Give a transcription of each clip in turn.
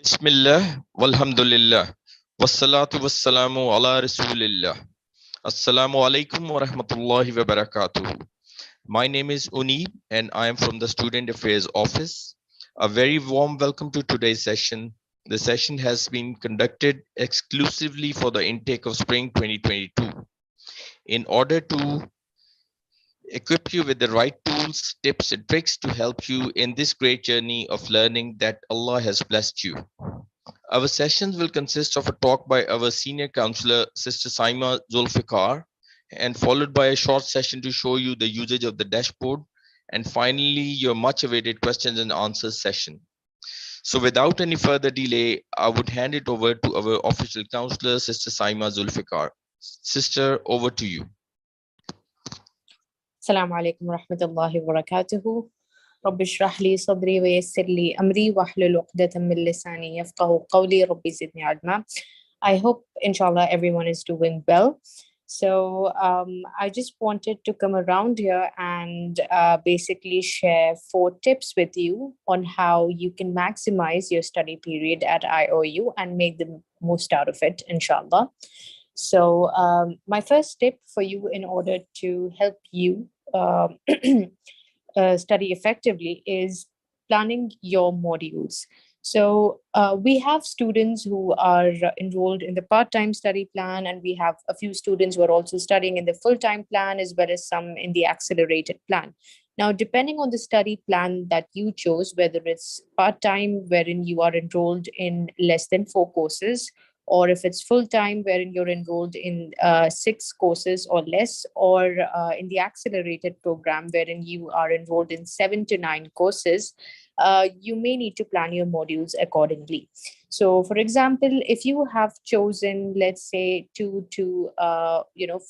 Bismillah, walhamdulillah, wassalatu wassalamu ala rasulillah. Assalamu alaikum wa rahmatullahi wa barakatuh. My name is Unib and I am from the Student Affairs Office. A very warm welcome to today's session. The session has been conducted exclusively for the intake of Spring 2022. In order to equip you with the right tools, tips, and tricks to help you in this great journey of learning that Allah has blessed you. Our sessions will consist of a talk by our senior counselor, Sister Saima Zulfikar, and followed by a short session to show you the usage of the dashboard, and finally, your much awaited questions and answers session. So, without any further delay, I would hand it over to our official counselor, Sister Saima Zulfikar. Sister, over to you. السلام عليكم ورحمة الله وبركاته. رب اشرح لي صدري ويسر لي أمري واحلل عقدة من لساني يفقه قولي ربي زدني علما. I hope inshallah everyone is doing well. So I just wanted to come around here and basically share 4 tips with you on how you can maximize your study period at IOU and make the most out of it, inshallah. So my first tip for you in order to help you study effectively is planning your modules. So we have students who are enrolled in the part-time study plan, and we have a few students who are also studying in the full-time plan, as well as some in the accelerated plan. Now, depending on the study plan that you chose, whether it's part-time, wherein you are enrolled in less than 4 courses, or if it's full time, wherein you're enrolled in 6 courses or less, or in the accelerated program, wherein you are enrolled in 7 to 9 courses, you may need to plan your modules accordingly. So, for example, if you have chosen, let's say, 2 to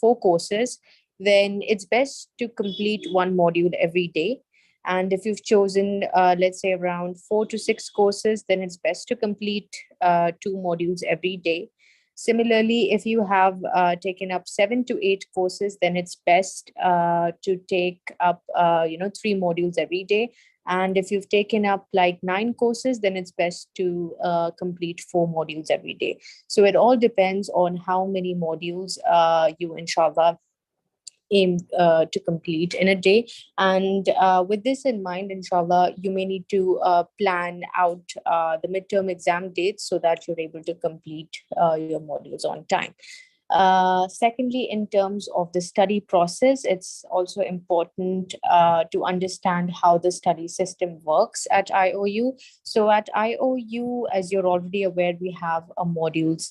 4 courses, then it's best to complete one module every day. And if you've chosen, let's say, around 4 to 6 courses, then it's best to complete 2 modules every day. Similarly, if you have taken up 7 to 8 courses, then it's best to take up, 3 modules every day. And if you've taken up like 9 courses, then it's best to complete 4 modules every day. So it all depends on how many modules you, inshallah, aim to complete in a day. And with this in mind, inshallah, you may need to plan out the midterm exam dates so that you're able to complete your modules on time. Secondly, in terms of the study process, it's also important to understand how the study system works at IOU. So at IOU, as you're already aware, we have a modules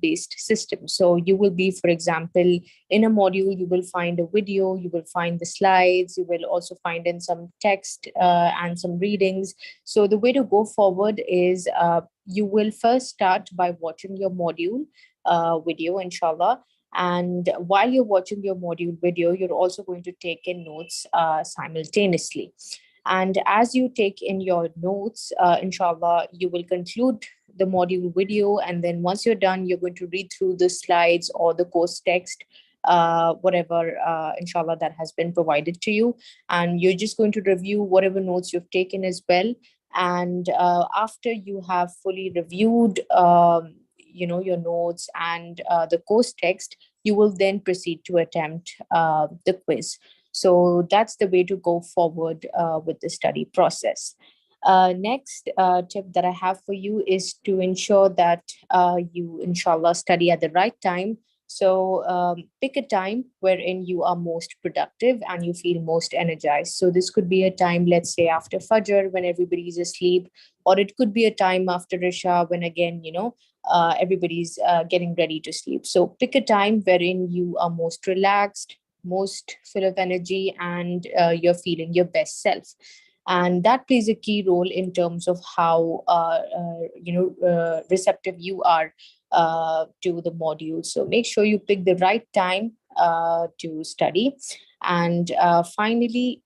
based system. So you will be, for example, in a module, you will find a video, you will find the slides, you will also find in some text and some readings. So the way to go forward is you will first start by watching your module video, inshallah. And while you're watching your module video, you're also going to take in notes simultaneously. And as you take in your notes, inshallah, you will conclude the module video. And then once you're done, you're going to read through the slides or the course text, whatever, inshallah, that has been provided to you. And you're just going to review whatever notes you've taken as well. And after you have fully reviewed, your notes and the course text, you will then proceed to attempt the quiz. So that's the way to go forward with the study process. Next tip that I have for you is to ensure that you, inshallah, study at the right time. So pick a time wherein you are most productive and you feel most energized. So this could be a time, let's say, after Fajr when everybody is asleep, or it could be a time after Isha when, again, everybody's getting ready to sleep. So pick a time wherein you are most relaxed, most full of energy, and you're feeling your best self. And that plays a key role in terms of how receptive you are to the module. So make sure you pick the right time to study. And finally,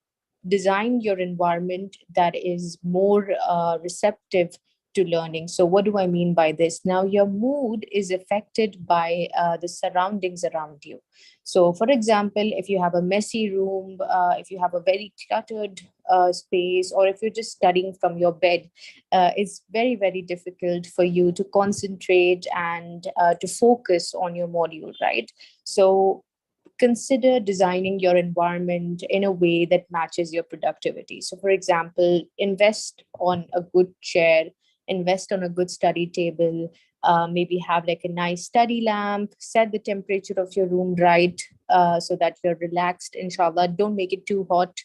design your environment that is more receptive to learning. So what do I mean by this? Now, your mood is affected by the surroundings around you. So, for example, if you have a messy room, if you have a very cluttered space, or if you're just studying from your bed, it's very, very difficult for you to concentrate and to focus on your module, right? So, consider designing your environment in a way that matches your productivity. So, for example, invest on a good chair, invest on a good study table, maybe have like a nice study lamp, set the temperature of your room right so that you're relaxed, inshallah. Don't make it too hot,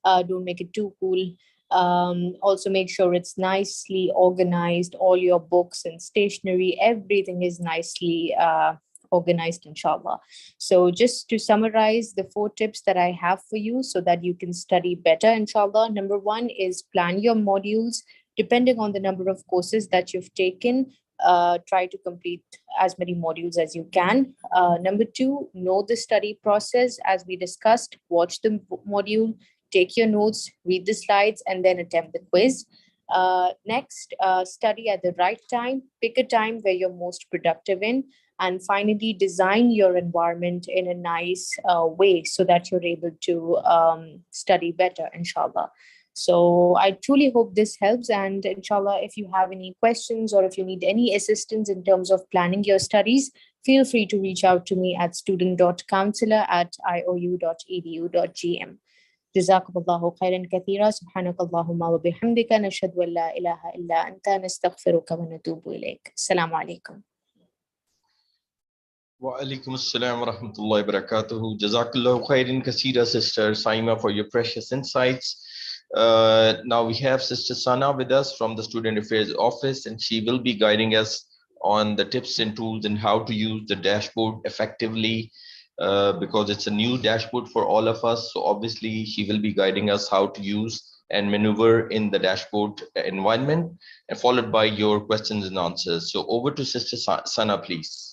don't make it too cool. Also, make sure it's nicely organized, all your books and stationery, everything is nicely organized, inshallah. So just to summarize the 4 tips that I have for you so that you can study better, inshallah. Number 1 is plan your modules depending on the number of courses that you've taken. Try to complete as many modules as you can. Number 2, know the study process. As we discussed, watch the module, take your notes, read the slides, and then attempt the quiz. Next, study at the right time. Pick a time where you're most productive in. And finally, design your environment in a nice way so that you're able to study better, inshallah. So I truly hope this helps. And inshallah, if you have any questions or if you need any assistance in terms of planning your studies, feel free to reach out to me at student.counselor@iou.edu.gm. جزاكم الله خيرا كثيرا. سبحانك اللهم وبحمدك نشهد أن لا إله إلا أنت نستغفرك ونتوب إليك. السلام عليكم. Wa alaikum assalam wa rahmatullahi wa barakatuhu. Jazakallahu khairan kaseera, Sister Saima, for your precious insights. Now we have Sister Sana with us from the Student Affairs Office, and she will be guiding us on the tips and tools and how to use the dashboard effectively, because it's a new dashboard for all of us. So obviously she will be guiding us how to use and maneuver in the dashboard environment, and followed by your questions and answers. So over to Sister Sana, please.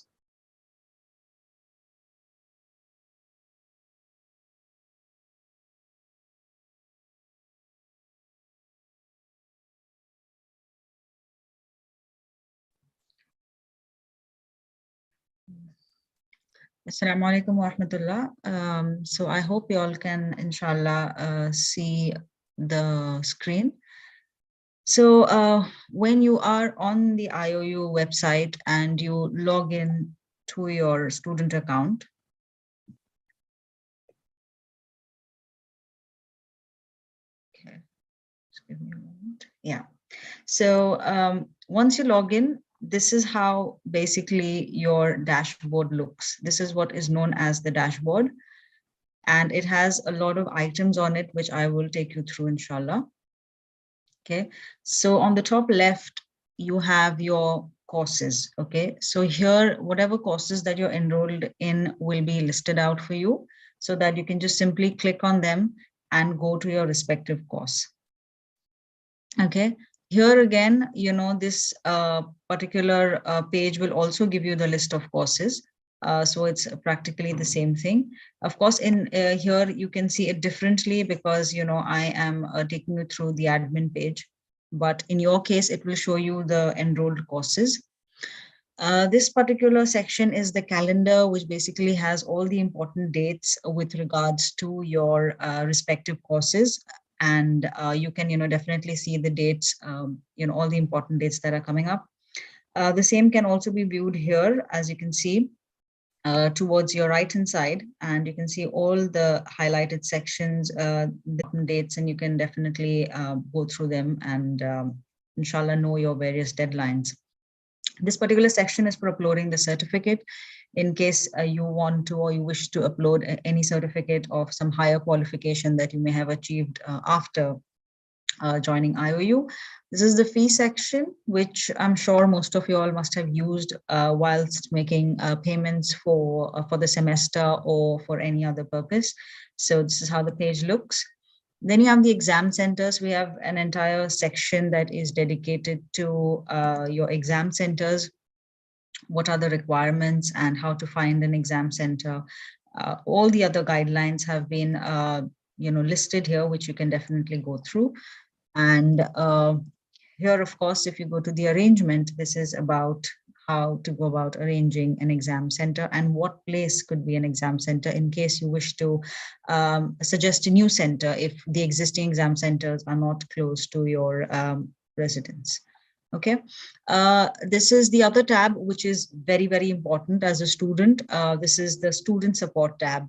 Assalamu alaikum wa rahmatullah. So I hope you all can, inshallah, see the screen. So when you are on the IOU website and you log in to your student account, okay, just give me a moment. Yeah. So once you log in, this is how basically your dashboard looks. This is what is known as the dashboard. And it has a lot of items on it, which I will take you through, inshallah. Okay, so on the top left, you have your courses. Okay, so here, whatever courses that you're enrolled in will be listed out for you so that you can just simply click on them and go to your respective course. Okay. Here again, you know, this particular page will also give you the list of courses. So it's practically the same thing. Of course, in here, you can see it differently because, you know, I am taking you through the admin page. But in your case, it will show you the enrolled courses. This particular section is the calendar, which basically has all the important dates with regards to your respective courses. And you can, you know, definitely see the dates, you know, all the important dates that are coming up. The same can also be viewed here, as you can see, towards your right-hand side, and you can see all the highlighted sections, the dates, and you can definitely go through them and inshallah know your various deadlines. This particular section is for uploading the certificate. In case you want to or you wish to upload any certificate of some higher qualification that you may have achieved after joining IOU. This is the fee section, which I'm sure most of you all must have used whilst making payments for the semester or for any other purpose. So this is how the page looks. Then you have the exam centers. We have an entire section that is dedicated to your exam centers. What are the requirements and how to find an exam center. All the other guidelines have been you know, listed here, which you can definitely go through. And here, of course, if you go to the arrangement, this is about how to go about arranging an exam center and what place could be an exam center in case you wish to suggest a new center if the existing exam centers are not close to your residence. Okay, this is the other tab, which is very, very important as a student. This is the student support tab.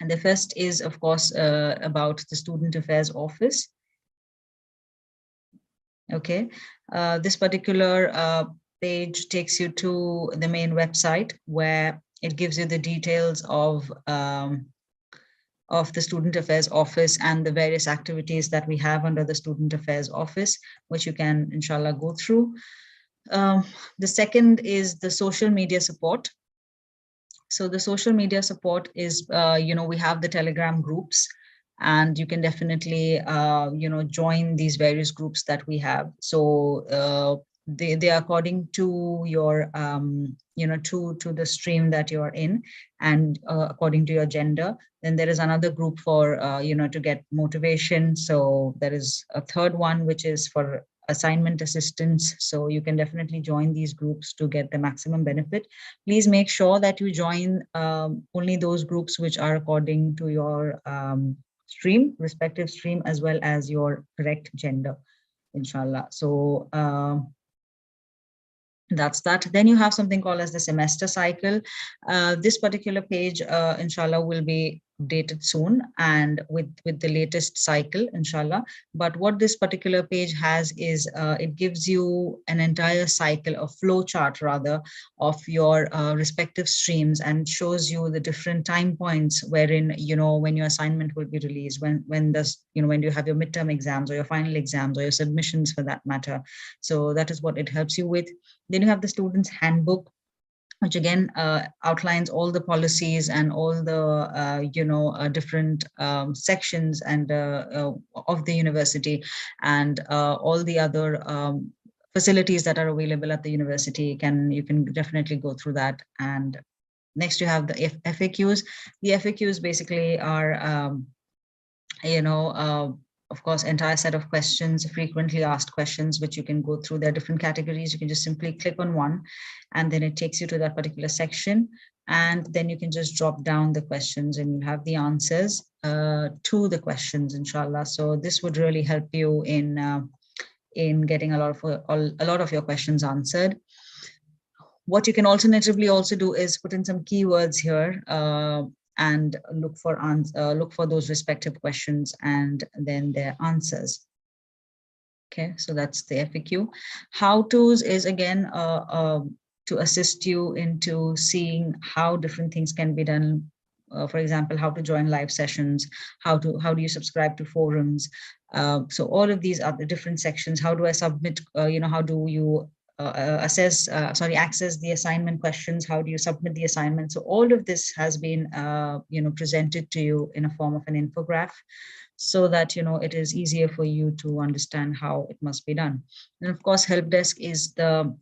And the first is, of course, about the Student Affairs Office. Okay, this particular page takes you to the main website where it gives you the details of the Student Affairs Office and the various activities that we have under the Student Affairs Office, which you can, inshallah, go through. The second is the social media support. So the social media support is, we have the Telegram groups, and you can definitely, join these various groups that we have. So they are according to your, to the stream that you are in, and according to your gender. Then there is another group for, to get motivation. So there is a third one, which is for assignment assistance. So you can definitely join these groups to get the maximum benefit. Please make sure that you join only those groups which are according to your respective stream, as well as your correct gender, inshallah. So that's that. Then you have something called as the semester cycle. This particular page, inshallah, will be updated soon, and with the latest cycle, inshallah. But what this particular page has is it gives you an entire cycle, a flow chart rather, of your respective streams, and shows you the different time points wherein, when your assignment will be released, when you have your midterm exams or your final exams or your submissions for that matter. So that is what it helps you with. Then you have the student's handbook, which again outlines all the policies and all the different sections and of the university, and all the other facilities that are available at the university. You can definitely go through that. And next you have the FAQs. The FAQs basically are of course, entire set of questions, frequently asked questions, which you can go through. There are different categories. You can just simply click on one, and then it takes you to that particular section. And then you can just drop down the questions, and you have the answers to the questions, inshallah. So this would really help you in getting a lot of your questions answered. What you can alternatively also do is put in some keywords here, and look for those respective questions and then their answers. Okay, so that's the FAQ. How-tos is again to assist you into seeing how different things can be done. For example, how to join live sessions, how do you subscribe to forums. So all of these are the different sections. How do I submit? How do you access the assignment questions? How do you submit the assignment? So all of this has been presented to you in a form of an infographic, so that it is easier for you to understand how it must be done. And of course, help desk is this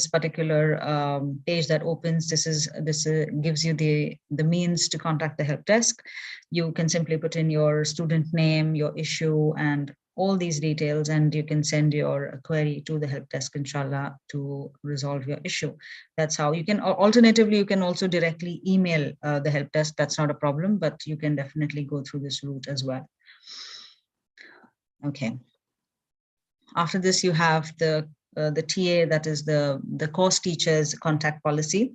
particular page that opens. This gives you the means to contact the help desk. You can simply put in your student name, your issue, and all these details, and you can send your query to the help desk, inshallah, to resolve your issue. That's how you can. Alternatively, you can also directly email the help desk. That's not a problem, but you can definitely go through this route as well. Okay. After this, you have the TA, that is the course teacher's contact policy.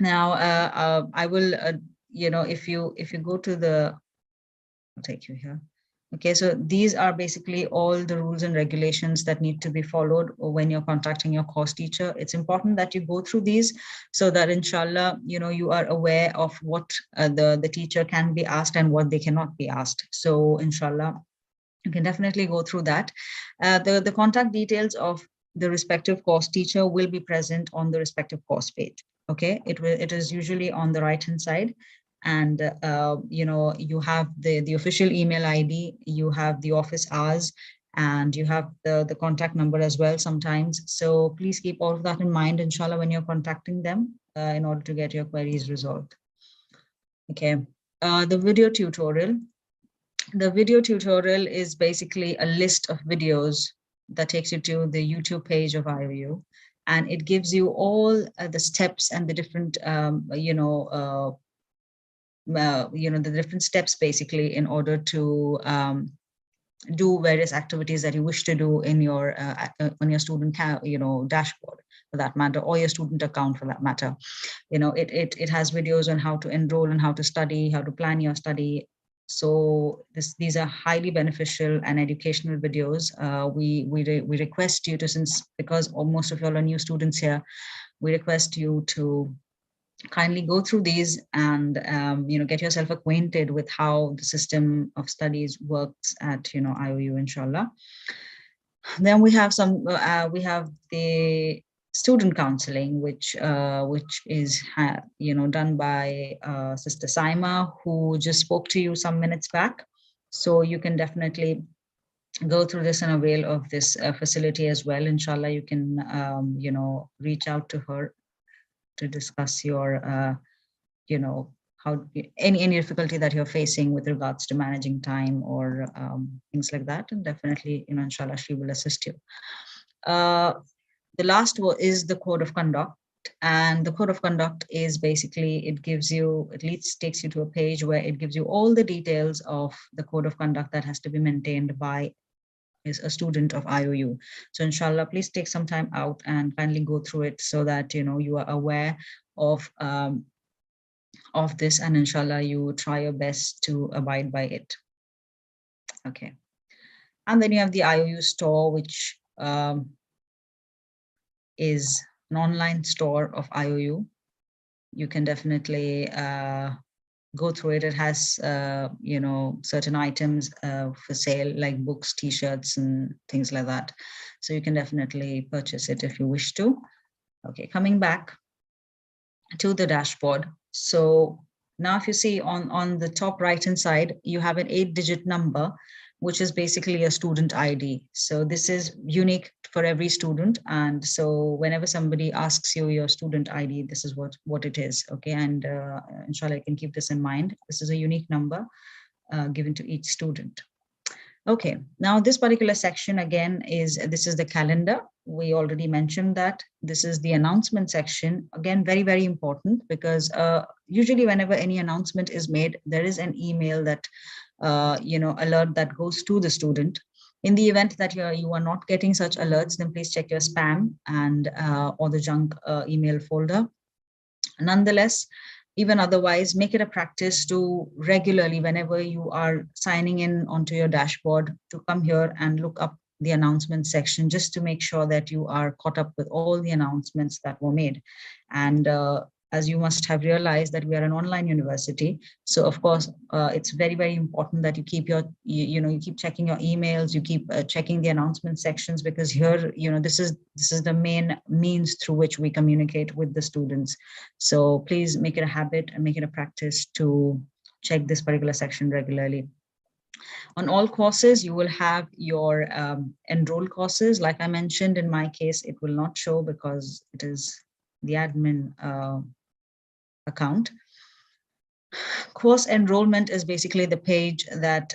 Now, I will, if you go to I'll take you here. Okay, so these are basically all the rules and regulations that need to be followed when you're contacting your course teacher. It's important that you go through these so that, inshallah, you are aware of what the teacher can be asked and what they cannot be asked. So, inshallah, you can definitely go through that. The contact details of the respective course teacher will be present on the respective course page. Okay, it is usually on the right-hand side. And you have the official email ID, you have the office hours, and you have the contact number as well sometimes. So please keep all of that in mind, inshallah, when you're contacting them in order to get your queries resolved. Okay, the video tutorial. The video tutorial is basically a list of videos that takes you to the YouTube page of IOU, and it gives you all the steps and the different, the different steps basically in order to do various activities that you wish to do in your on your student dashboard for that matter, or your student account for that matter. It has videos on how to enroll and how to study, how to plan your study. So these are highly beneficial and educational videos. We request you to, because most of y'all are new students here, we request you to kindly go through these and get yourself acquainted with how the system of studies works at IOU, inshallah. Then we have the student counseling, which is done by Sister Saima, who just spoke to you some minutes back. So you can definitely go through this and avail of this facility as well. Inshallah, you can reach out to her to discuss your how any difficulty that you're facing with regards to managing time or things like that, and definitely inshallah she will assist you. The last one is the code of conduct, and the code of conduct is basically, it gives you, at least takes you to a page where it gives you all the details of the code of conduct that has to be maintained by is a student of IOU. So inshallah, please take some time out and kindly go through it so that you are aware of this, and inshallah you try your best to abide by it. Okay, and then you have the IOU store, which is an online store of IOU. You can definitely go through it. It has certain items for sale, like books, t-shirts and things like that, so you can definitely purchase it if you wish to. Okay, coming back to the dashboard. So now if you see on the top right hand side, you have an 8-digit number, which is basically a student ID. So this is unique for every student. And so whenever somebody asks you your student ID, this is what it is. Okay, and inshallah, you can keep this in mind. This is a unique number given to each student. Okay, now this particular section again this is the calendar. We already mentioned that. This is the announcement section. Again, very, very important, because usually whenever any announcement is made, there is an email that, alert that goes to the student. In the event that you are not getting such alerts, then please check your spam and or the junk email folder. Nonetheless, even otherwise, make it a practice to regularly, whenever you are signing in onto your dashboard, to come here and look up the announcement section, just to make sure that you are caught up with all the announcements that were made. And as you must have realized that we are an online university, so of course it's very, very important that you keep you keep checking your emails, you keep checking the announcement sections, because here this is the main means through which we communicate with the students. So please make it a habit and make it a practice to check this particular section regularly. On all courses, you will have your enroll courses. Like I mentioned, in my case, it will not show because it is the admin account. Course enrollment is basically the page that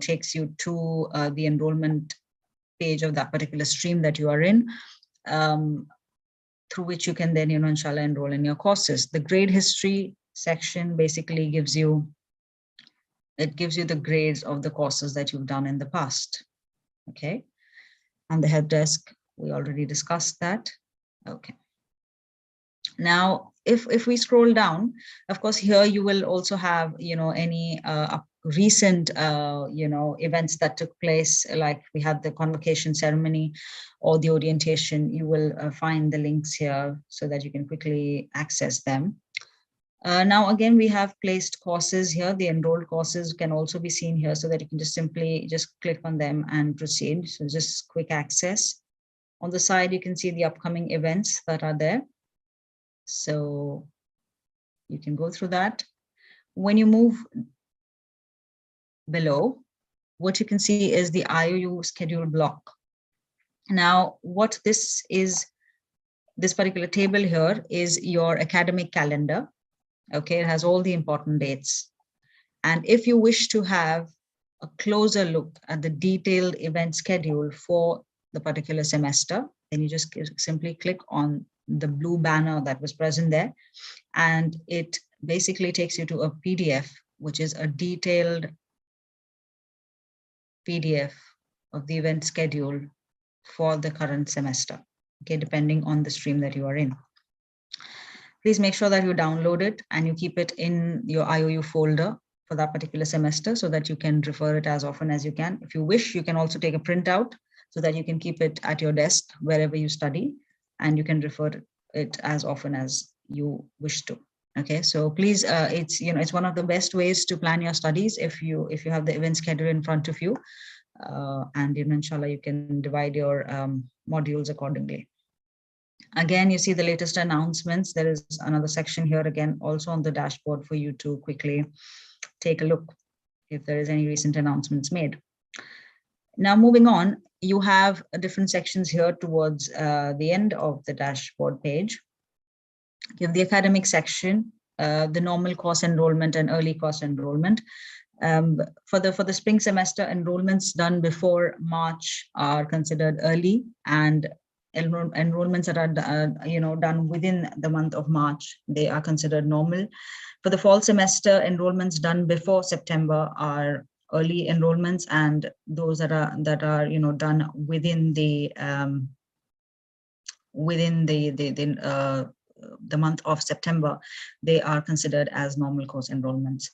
takes you to the enrollment page of that particular stream that you are in, through which you can then inshallah enroll in your courses. The grade history section basically gives you the grades of the courses that you've done in the past. Okay, and the help desk, we already discussed that. Okay, now if we scroll down, of course here you will also have any recent events that took place, like we had the convocation ceremony or the orientation. You will find the links here so that you can quickly access them. Now again, we have placed courses here. The enrolled courses can also be seen here, so that you can just simply click on them and proceed. So just quick access. On the side, you can see the upcoming events that are there. So you can go through that. When you move below, what you can see is the IOU schedule block. Now, what this is, this particular table here is your academic calendar. Okay, it has all the important dates. And if you wish to have a closer look at the detailed event schedule for the particular semester, then you just simply click on the blue banner that was present there, and it basically takes you to a PDF, which is a detailed PDF of the event schedule for the current semester, okay, depending on the stream that you are in. Please make sure that you download it and you keep it in your IOU folder for that particular semester so that you can refer it as often as you can. If you wish, you can also take a printout so that you can keep it at your desk wherever you study, and you can refer it as often as you wish to. Okay, so please, it's one of the best ways to plan your studies if you have the event schedule in front of you, and inshallah you can divide your modules accordingly. Again, you see the latest announcements. There is another section here again, also on the dashboard for you to quickly take a look if there is any recent announcements made. Now, moving on, you have different sections here towards the end of the dashboard page. You have the academic section, the normal course enrollment and early course enrollment. For the spring semester, enrollments done before March are considered early, and enrollments that are done within the month of March, they are considered normal. For the fall semester, enrollments done before September are early enrollments, and those that are done within the month of September, they are considered as normal course enrollments.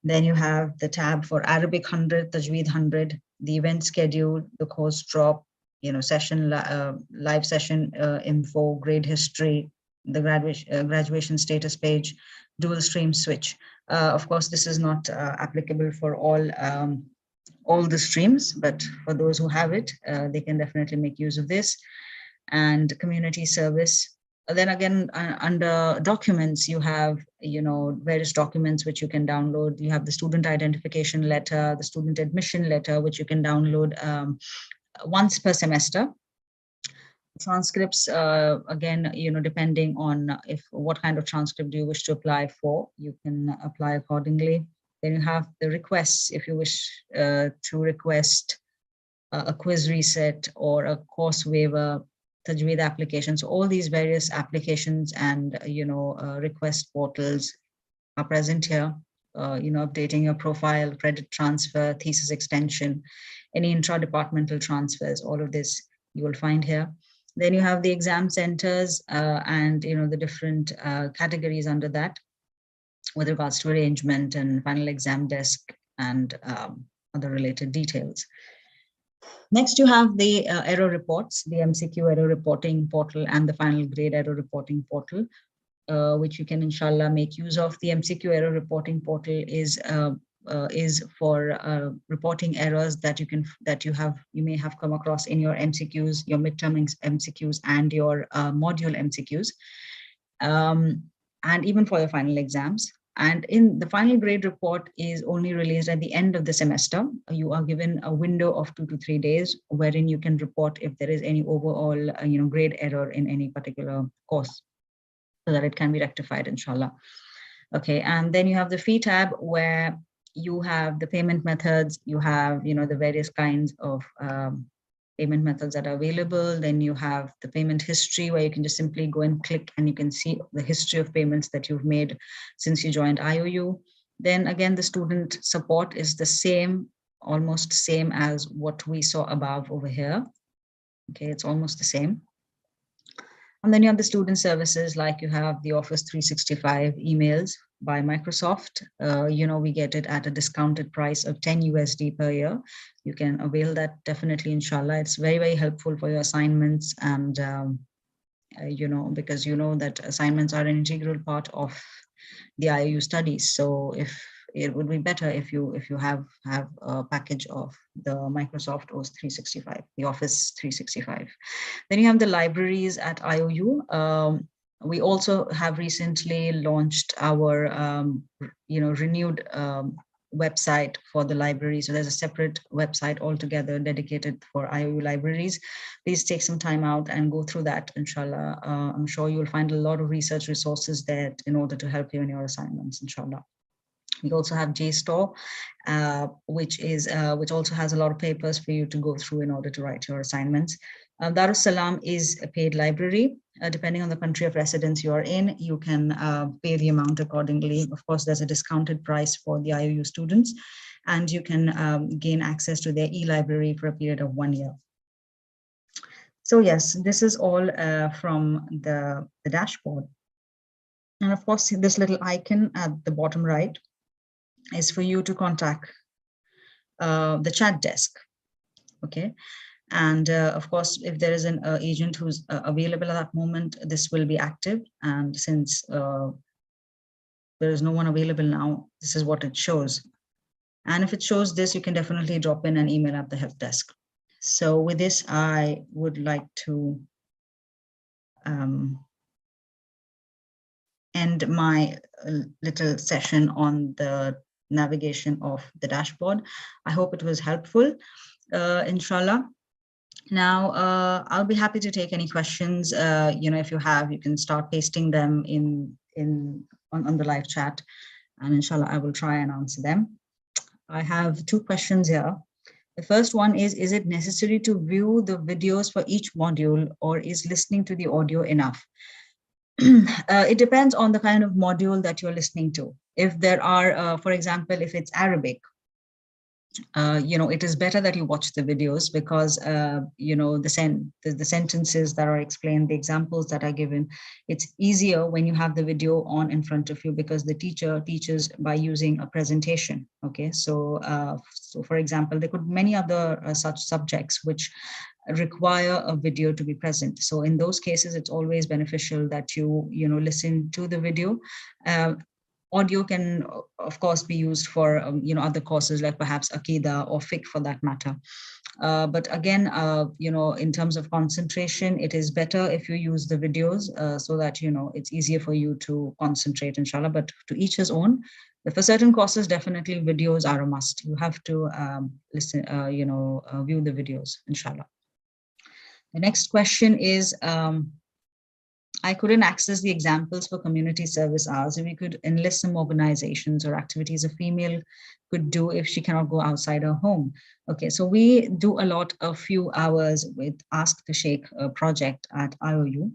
Then you have the tab for Arabic 100, Tajweed 100, the event schedule, the course drop, session, live session info, grade history, the graduation status page, dual stream switch. Of course, this is not applicable for all the streams, but for those who have it, they can definitely make use of this. And community service. Then again, under documents, you have various documents which you can download. You have the student identification letter, the student admission letter, which you can download once per semester. Transcripts, again, depending on what kind of transcript do you wish to apply for, you can apply accordingly. Then you have the requests, if you wish to request a quiz reset or a course waiver, Tajweed applications. So all these various applications and request portals are present here. Updating your profile, credit transfer, thesis extension, any intra-departmental transfers, all of this you will find here. Then you have the exam centers and the different categories under that with regards to arrangement and final exam desk and other related details. Next, you have the error reports, the MCQ error reporting portal and the final grade error reporting portal, which you can inshallah make use of. The MCQ error reporting portal is for reporting errors that you may have come across in your MCQs, your midterm MCQs and your module MCQs, and even for your final exams. And in the final grade report is only released at the end of the semester. You are given a window of 2 to 3 days wherein you can report if there is any overall grade error in any particular course, so that it can be rectified, inshallah. Okay, and then you have the fee tab where you have the payment methods, you have the various kinds of payment methods that are available. Then you have the payment history where you can just simply go and click and you can see the history of payments that you've made since you joined IOU. Then again, the student support is the same, almost same as what we saw above over here. Okay, it's almost the same. And then you have the student services, like you have the Office 365 emails by Microsoft. We get it at a discounted price of 10 USD per year. You can avail that definitely, inshallah. It's very, very helpful for your assignments and, because that assignments are an integral part of the IOU studies. So it would be better if you have a package of the Microsoft OS 365, the Office 365. Then you have the libraries at IOU. We also have recently launched our renewed website for the library. So there's a separate website altogether dedicated for IOU libraries. Please take some time out and go through that, inshallah. I'm sure you'll find a lot of research resources there in order to help you in your assignments, inshallah. We also have JSTOR, which also has a lot of papers for you to go through in order to write your assignments. Darussalam is a paid library. Depending on the country of residence you are in, you can pay the amount accordingly. Of course, there's a discounted price for the IOU students, and you can gain access to their e-library for a period of 1 year. So yes, this is all from the dashboard. And of course, this little icon at the bottom right is for you to contact the chat desk, okay? And of course, if there is an agent who's available at that moment, this will be active. And since there is no one available now, this is what it shows. And if it shows this, you can definitely drop in an email at the help desk. So with this, I would like to end my little session on the navigation of the dashboard. I hope it was helpful, inshallah. Now, I'll be happy to take any questions. If you have, you can start pasting them on the live chat, and inshallah, I will try and answer them. I have 2 questions here. The first one is it necessary to view the videos for each module, or is listening to the audio enough? It depends on the kind of module that you're listening to. If there are, for example, if it's Arabic, it is better that you watch the videos because, the sentences that are explained, the examples that are given, it's easier when you have the video on in front of you because the teacher teaches by using a presentation. Okay, so for example, there could be many other such subjects which require a video to be present. So in those cases, it's always beneficial that you listen to the video. Audio can, of course, be used for other courses like perhaps Akida or fiqh for that matter. But again, in terms of concentration, it is better if you use the videos so that it's easier for you to concentrate, inshallah. But to each his own. But for certain courses, definitely videos are a must. You have to listen, view the videos, inshallah. The next question is, I couldn't access the examples for community service hours. If we could enlist some organizations or activities a female could do if she cannot go outside her home. Okay, so we do a few hours with Ask the Sheikh project at IOU,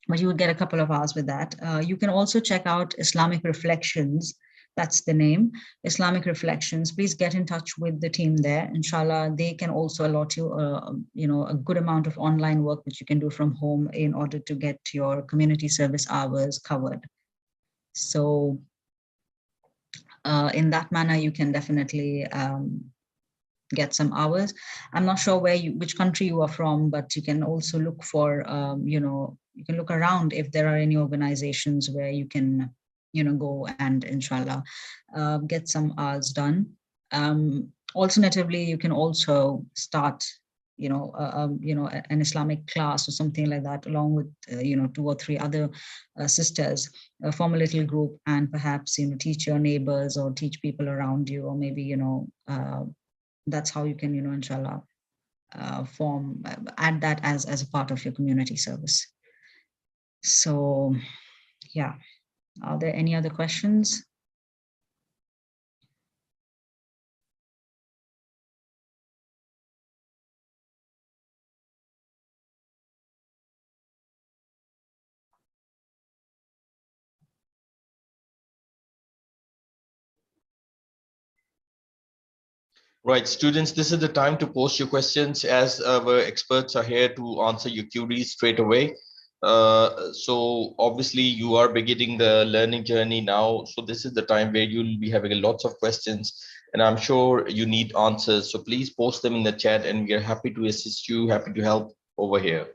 but you would get a couple of hours with that. You can also check out Islamic Reflections. That's the name, Islamic Reflections. Please get in touch with the team there. Inshallah, they can also allot you, a good amount of online work which you can do from home in order to get your community service hours covered. So in that manner, you can definitely get some hours. I'm not sure which country you are from, but you can also look for, you can look around if there are any organizations where you can go and inshallah get some hours done. Alternatively, you can also start an Islamic class or something like that along with 2 or 3 other sisters, form a little group and perhaps teach your neighbors or teach people around you, or maybe that's how you can inshallah add that as a part of your community service. So yeah. Are there any other questions? Right, students, this is the time to post your questions as our experts are here to answer your queries straight away. So obviously you are beginning the learning journey now. So this is the time where you'll be having lots of questions and I'm sure you need answers. So please post them in the chat and we are happy to assist you, happy to help over here.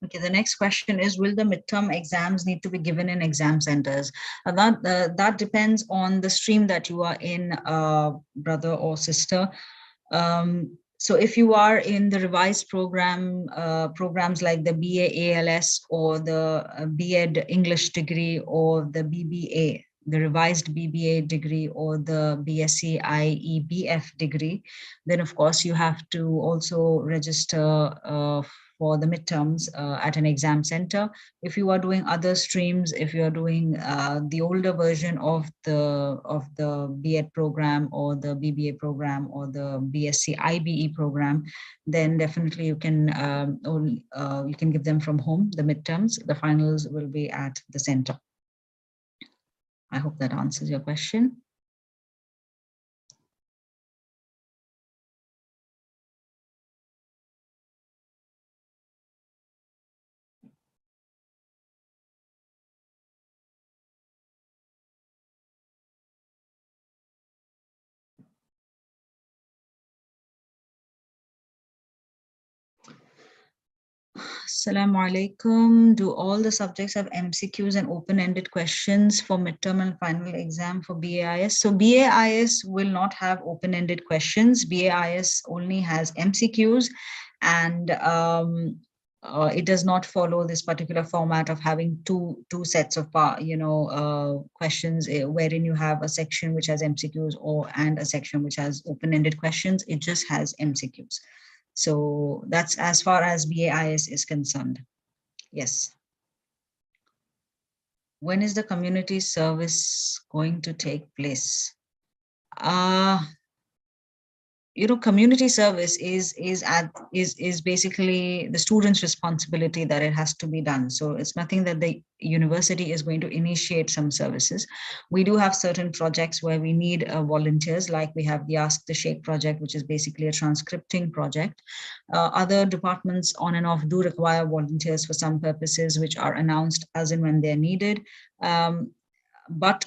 Okay, the next question is, will the midterm exams need to be given in exam centers? That depends on the stream that you are in, brother or sister. So if you are in the revised programs like the BA ALS or the B.Ed English degree or the BBA, the revised BBA degree or the BSc IEBF degree, then of course you have to also register for the midterms at an exam center. If you are doing other streams, if you are doing the older version of the B.Ed program or the BBA program or the BSc IBE program, then definitely you can give them from home. The midterms, the finals will be at the center. I hope that answers your question. Assalamu alaikum. Do all the subjects have MCQs and open-ended questions for midterm and final exam for BAIS? So BAIS will not have open-ended questions. BAIS only has MCQs, and it does not follow this particular format of having two sets of questions wherein you have a section which has MCQs and a section which has open-ended questions. It just has MCQs. So that's as far as BAIS is concerned. Yes. When is the community service going to take place? Community service is basically the student's responsibility, that it has to be done. So it's nothing that the university is going to initiate some services. We do have certain projects where we need volunteers, like we have the Ask the Sheikh project, which is basically a transcripting project. Other departments on and off do require volunteers for some purposes, which are announced as and when they're needed. But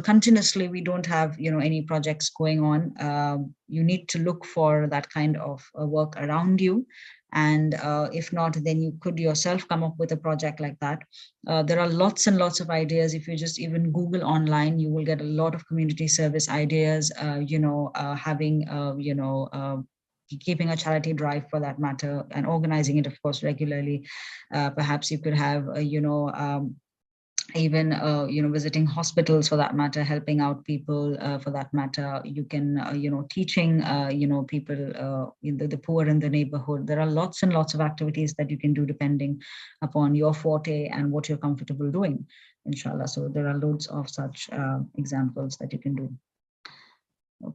continuously we don't have any projects going on. You need to look for that kind of work around you, and if not, then you could yourself come up with a project like that. There are lots and lots of ideas. If you just even Google online, you will get a lot of community service ideas. Having keeping a charity drive, for that matter, and organizing it, of course, regularly. Perhaps you could have even visiting hospitals, for that matter, helping out people, for that matter. You can teaching people in the poor in the neighborhood. There are lots and lots of activities that you can do depending upon your forte and what you're comfortable doing, inshallah. So there are loads of such examples that you can do.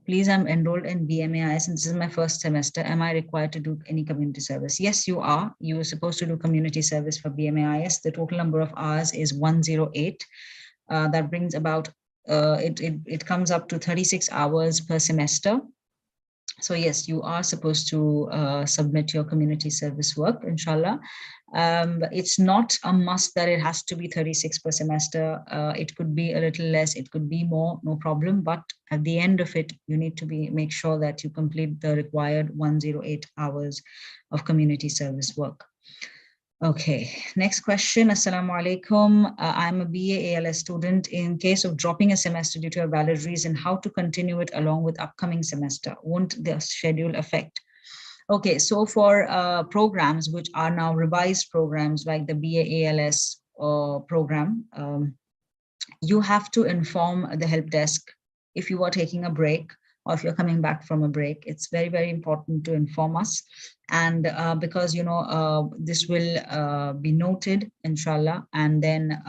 Please, I'm enrolled in BMAIS and this is my first semester. Am I required to do any community service? Yes, you are. You are supposed to do community service for BMAIS. The total number of hours is 108. That brings about, it comes up to 36 hours per semester. So yes, you are supposed to submit your community service work, inshallah. It's not a must that it has to be 36 per semester. It could be a little less, it could be more, no problem. But at the end of it, you need to make sure that you complete the required 108 hours of community service work. Okay, next question. Assalamu alaikum. I'm a BA ALS student. In case of dropping a semester due to a valid reason, how to continue it along with upcoming semester? Won't the schedule affect? Okay, so for programs which are now revised programs like the BA ALS program, you have to inform the help desk if you are taking a break or if you're coming back from a break. It's very, very important to inform us. And because, this will be noted, inshallah. And then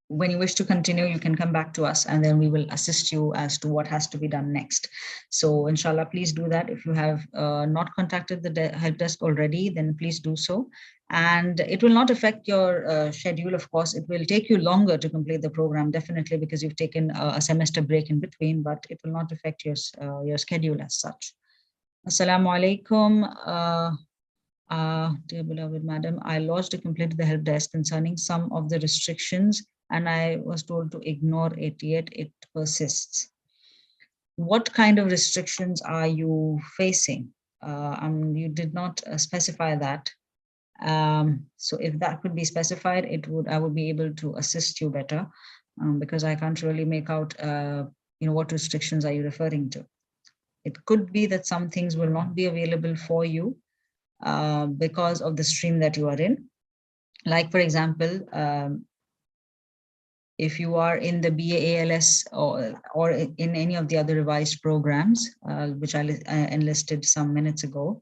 when you wish to continue, you can come back to us and then we will assist you as to what has to be done next. So inshallah, please do that. If you have not contacted the help desk already, then please do so. And it will not affect your schedule. Of course, it will take you longer to complete the program, definitely, because you've taken a semester break in between, but it will not affect your schedule as such. Assalamu alaikum. Dear beloved madam, I lodged a complaint to the help desk concerning some of the restrictions and I was told to ignore it, yet it persists. What kind of restrictions are you facing? You did not specify that. So if that could be specified, I would be able to assist you better, because I can't really make out, what restrictions are you referring to. It could be that some things will not be available for you because of the stream that you are in. Like, for example, if you are in the BA-ALS or in any of the other revised programs, which I enlisted some minutes ago,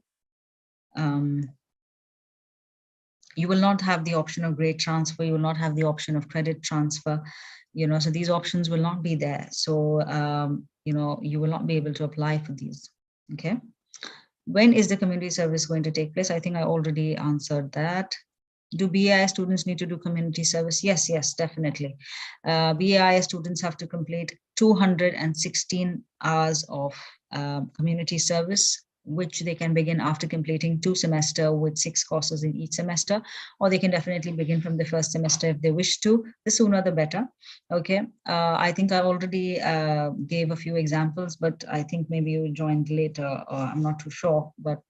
you will not have the option of grade transfer, you will not have the option of credit transfer, so these options will not be there. So, you will not be able to apply for these, okay? When is the community service going to take place? I think I already answered that. Do BAI students need to do community service? Yes, definitely. BAI students have to complete 216 hours of community service, which they can begin after completing 2 semesters with 6 courses in each semester, or they can definitely begin from the first semester if they wish to. The sooner the better. Okay, I think I already gave a few examples, but I think maybe you joined later, or I'm not too sure, but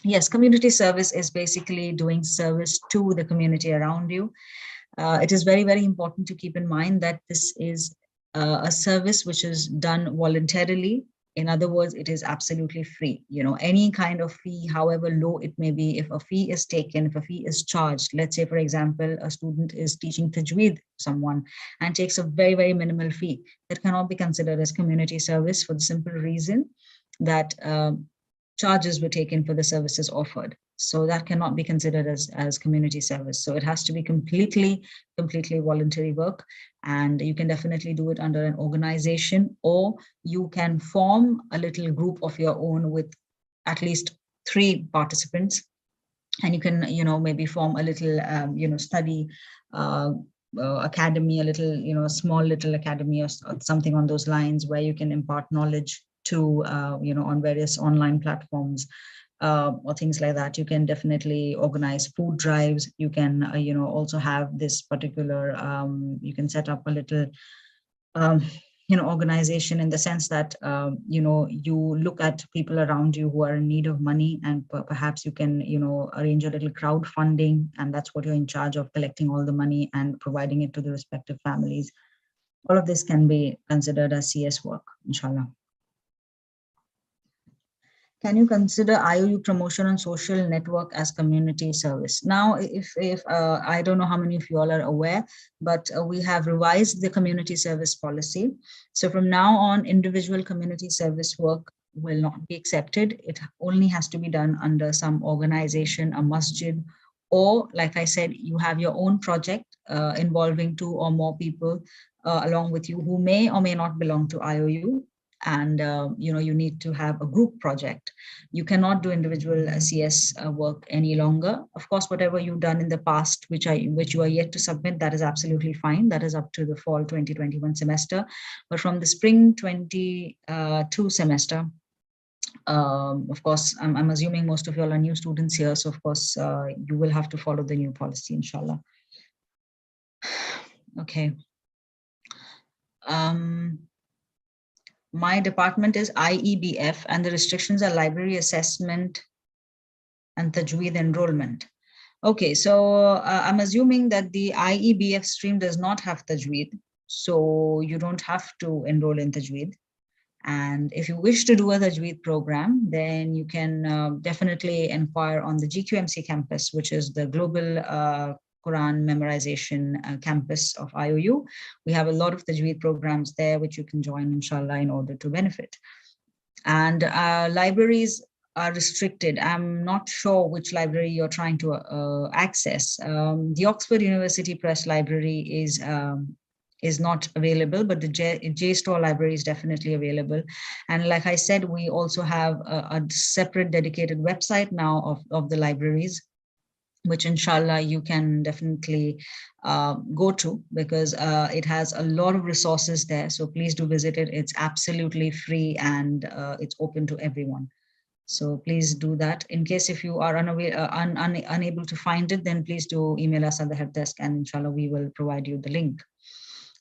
yes, community service is basically doing service to the community around you. It is very, very important to keep in mind that this is a service which is done voluntarily. In other words, it is absolutely free. Any kind of fee, however low it may be, if a fee is taken, if a fee is charged, let's say, for example, a student is teaching tajweed to someone and takes a very, very minimal fee, that cannot be considered as community service, for the simple reason that charges were taken for the services offered. So that cannot be considered as community service. So it has to be completely voluntary work. And you can definitely do it under an organization, or you can form a little group of your own with at least 3 participants. And you can, maybe form a little, study academy, a little, small little academy or something on those lines, where you can impart knowledge to, on various online platforms or things like that. You can definitely organize food drives. You can, also have this particular, you can set up a little, organization, in the sense that, you look at people around you who are in need of money, and perhaps you can, arrange a little crowdfunding, and that's what you're in charge of, collecting all the money and providing it to the respective families. All of this can be considered as CS work, inshallah. Can you consider IOU promotion on social network as community service? Now, if I don't know how many of you all are aware, but we have revised the community service policy. So from now on, individual community service work will not be accepted. It only has to be done under some organization, a masjid, or, like I said, you have your own project involving 2 or more people along with you, who may or may not belong to IOU. And you need to have a group project. You cannot do individual CS work any longer. Of course, whatever you've done in the past, which you are yet to submit, that is absolutely fine. That is up to the fall 2021 semester. But from the spring 22 semester, of course, I'm assuming most of you all are new students here. So of course, you will have to follow the new policy, inshallah. Okay. My department is IEBF, and the restrictions are library assessment and tajweed enrollment. Okay, so I'm assuming that the IEBF stream does not have tajweed, so you don't have to enroll in tajweed. And if you wish to do a tajweed program, then you can definitely inquire on the GQMC campus, which is the global Quran memorization campus of IOU. We have a lot of tajweed programs there, which you can join, inshallah, in order to benefit. And libraries are restricted. I'm not sure which library you're trying to access. The Oxford University Press Library is not available, but the JSTOR library is definitely available. And like I said, we also have a separate dedicated website now of the libraries, which inshallah you can definitely go to, because it has a lot of resources there. So please do visit it. It's absolutely free, and it's open to everyone. So please do that. In case if you are unable to find it, then please do email us at the help desk, and inshallah we will provide you the link.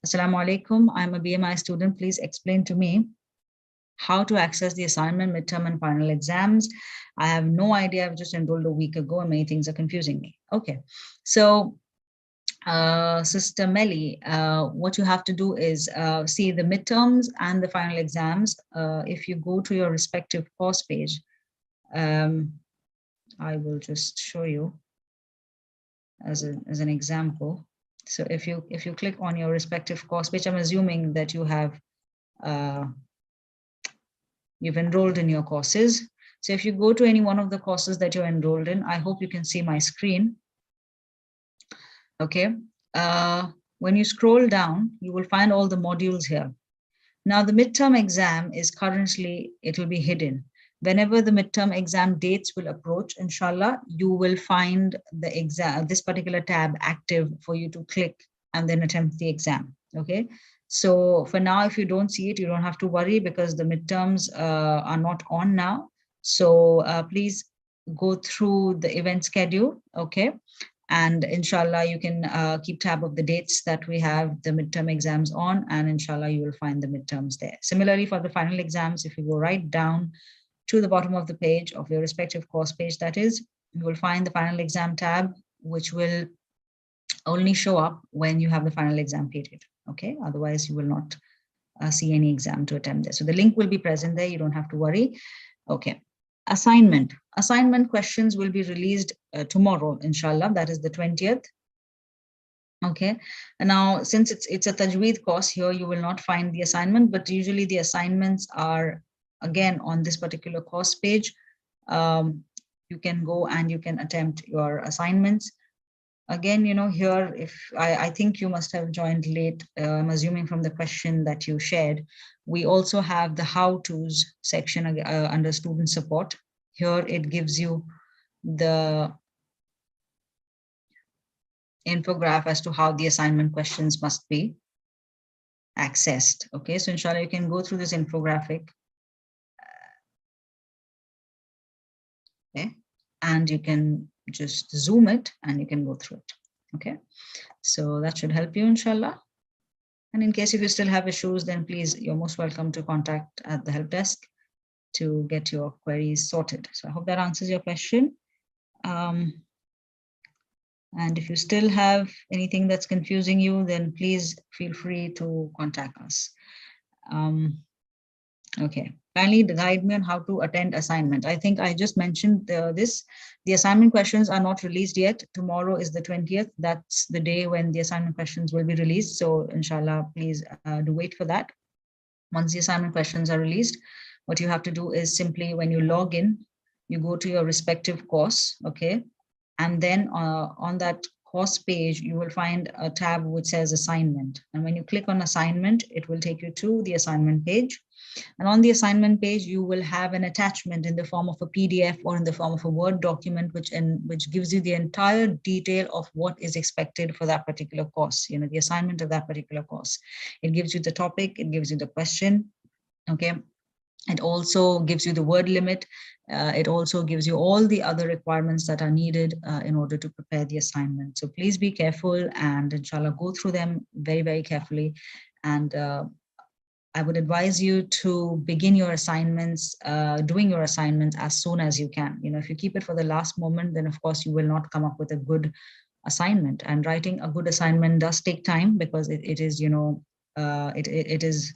Assalamu alaikum. I'm a BMI student. Please explain to me how to access the assignment, midterm and final exams. I have no idea. I've just enrolled a week ago and many things are confusing me. Okay, so Sister Melly, what you have to do is see the midterms and the final exams. If you go to your respective course page, I will just show you as an example. So if you click on your respective course page, I'm assuming that you have you've enrolled in your courses. So if you go to any one of the courses that you're enrolled in, I hope you can see my screen. Okay. When you scroll down, you will find all the modules here. Now the midterm exam is currently, it will be hidden. Whenever the midterm exam dates will approach, inshallah, you will find the exam, this particular tab active for you to click and then attempt the exam. Okay. So for now, if you don't see it, you don't have to worry because the midterms are not on now. So please go through the event schedule. Okay. And inshallah, you can keep tab of the dates that we have the midterm exams on, and inshallah, you will find the midterms there. Similarly, for the final exams, if you go right down to the bottom of the page of your respective course page, that is, you will find the final exam tab, which will only show up when you have the final exam period. Okay, otherwise you will not see any exam to attempt there. So the link will be present there. You don't have to worry. Okay. Assignment questions will be released tomorrow, inshallah. That is the 20th. Okay. And now, since it's a Tajweed course here, you will not find the assignment, but usually the assignments are again on this particular course page. You can go and you can attempt your assignments. Again, you know, here, if I think you must have joined late, I'm assuming from the question that you shared. We also have the how-tos section under student support. Here it gives you the infographic as to how the assignment questions must be accessed. Okay, so inshallah, you can go through this infographic. Okay, and you can just zoom it and you can go through it. Okay, so that should help you, inshallah. And in case if you still have issues, then please, you're most welcome to contact at the help desk to get your queries sorted. So I hope that answers your question. And if you still have anything that's confusing you, then please feel free to contact us. Okay, kindly guide me on how to attend assignment. I think I just mentioned this. The assignment questions are not released yet. Tomorrow is the 20th. That's the day when the assignment questions will be released. So inshallah, please do wait for that. Once the assignment questions are released, what you have to do is simply when you log in, you go to your respective course, okay? And then on that course page, you will find a tab which says assignment. And when you click on assignment, it will take you to the assignment page. And on the assignment page, you will have an attachment in the form of a PDF or in the form of a Word document, which gives you the entire detail of what is expected for that particular course, you know, the assignment of that particular course. It gives you the topic, it gives you the question, okay? It also gives you the word limit. It also gives you all the other requirements that are needed in order to prepare the assignment. So please be careful and inshallah go through them very, very carefully. And I would advise you to begin your assignments, doing your assignments as soon as you can. You know, if you keep it for the last moment, then of course you will not come up with a good assignment. And writing a good assignment does take time because it is, you know, it is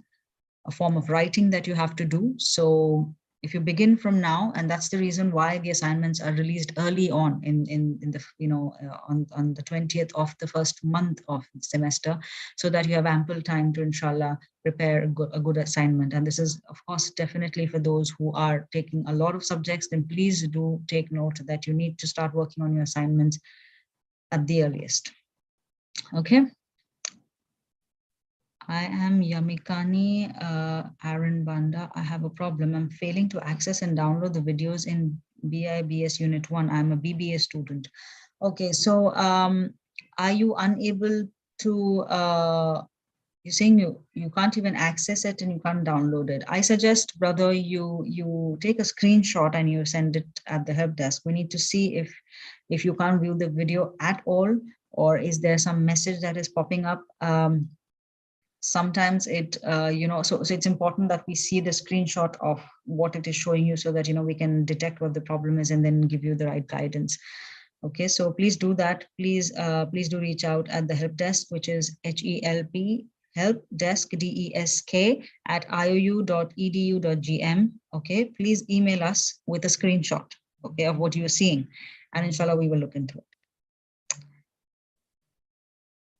a form of writing that you have to do. So if you begin from now, and that's the reason why the assignments are released early on in the, you know, on the 20th of the first month of the semester, so that you have ample time to inshallah prepare a good assignment. And this is of course definitely for those who are taking a lot of subjects, then please do take note that you need to start working on your assignments at the earliest. Okay. I am Yamikani Aaron Banda. I have a problem. I'm failing to access and download the videos in BIBS Unit 1. I'm a BBA student. Okay, so are you unable to, you're saying you can't even access it and you can't download it. I suggest, brother, you take a screenshot and you send it at the help desk. We need to see if you can't view the video at all, or is there some message that is popping up sometimes it, so it's important that we see the screenshot of what it is showing you so that, we can detect what the problem is and then give you the right guidance. Okay, so please do that. Please do reach out at the help desk, which is HELP, help desk, DESK at iou.edu.gm. Okay, please email us with a screenshot, okay, of what you're seeing, and inshallah we will look into it.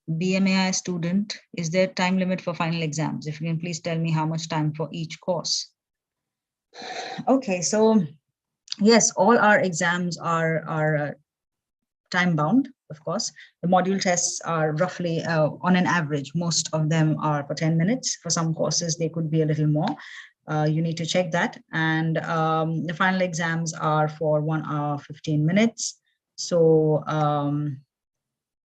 BMAI student, is there time limit for final exams? If you can please tell me how much time for each course. Okay, so yes, all our exams are time bound, of course. The module tests are roughly on an average, most of them are for 10 minutes. For some courses, they could be a little more. You need to check that. And the final exams are for 1 hour, 15 minutes. So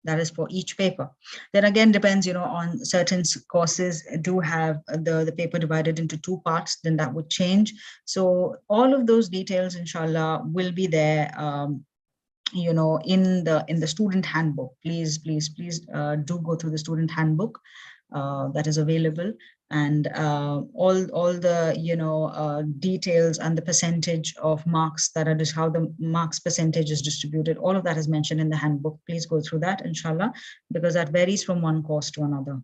that is for each paper. Then again, depends, on certain courses do have the paper divided into 2 parts, then that would change. So all of those details, inshallah, will be there, in the student handbook. Please do go through the student handbook that is available, and all the details and the percentage of marks that are just how the marks percentage is distributed, all of that is mentioned in the handbook. Please go through that, inshallah, because that varies from one course to another.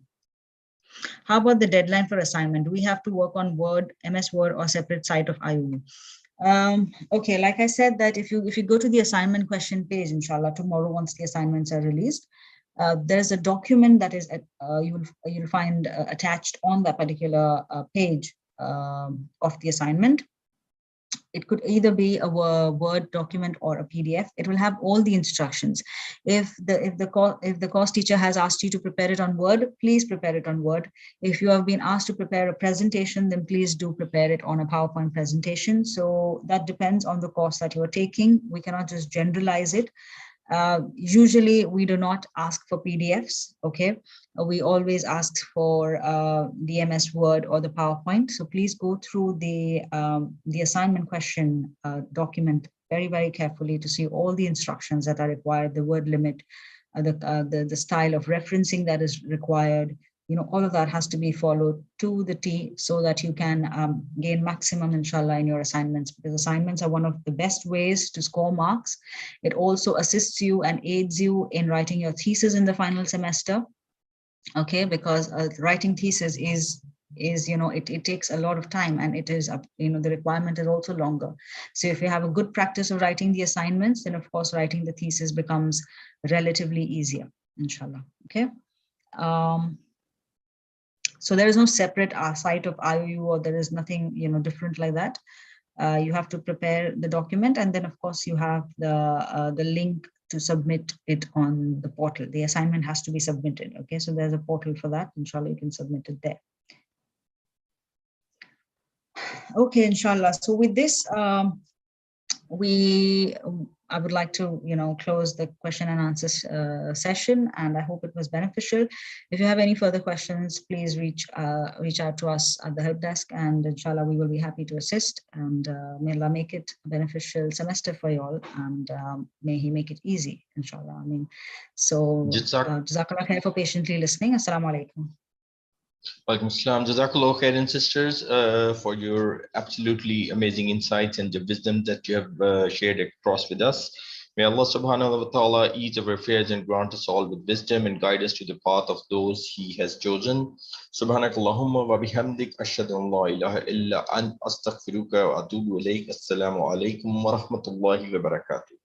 How about the deadline for assignment? Do we have to work on Word, MS Word, or separate site of IOU? Okay, like I said, that if you go to the assignment question page, inshallah, tomorrow, once the assignments are released, there's a document that is you'll find attached on that particular page of the assignment. It could either be a Word document or a PDF. It will have all the instructions. If the course teacher has asked you to prepare it on Word, please prepare it on Word. If you have been asked to prepare a presentation, then please do prepare it on a PowerPoint presentation. So that depends on the course that you are taking. We cannot just generalize it. Usually we do not ask for PDFs, okay? We always ask for the MS Word or the PowerPoint. So please go through the assignment question document very, very carefully to see all the instructions that are required, the word limit, the style of referencing that is required. All of that has to be followed to the T so that you can gain maximum, inshallah, in your assignments, because assignments are one of the best ways to score marks. It also assists you and aids you in writing your thesis in the final semester, okay, because writing thesis is it takes a lot of time, and it is the requirement is also longer. So if you have a good practice of writing the assignments, then of course writing the thesis becomes relatively easier, inshallah. Okay. So there is no separate site of IOU, or there is nothing different like that. You have to prepare the document, and then of course you have the link to submit it on the portal. The assignment has to be submitted. Okay, so there's a portal for that. Inshallah, you can submit it there. Okay, inshallah. So with this, I would like to, close the question and answer session, and I hope it was beneficial. If you have any further questions, please reach out to us at the help desk, and inshallah we will be happy to assist. And may Allah make it a beneficial semester for you all, and may He make it easy, inshallah. I mean, so Jazakallah khair for patiently listening. Assalamu alaikum. Walaikum assalam. Jazakallah khairan, sisters, for your absolutely amazing insights and the wisdom that you have shared across with us. May Allah subhanahu wa ta'ala ease our affairs and grant us all with wisdom and guide us to the path of those He has chosen. Subhanakallahumma wa bihamdik ashhadu an la ilaha illa ant astaghfiruka wa atubu ilayk. Assalamu alaikum wa rahmatullahi wa barakatuh.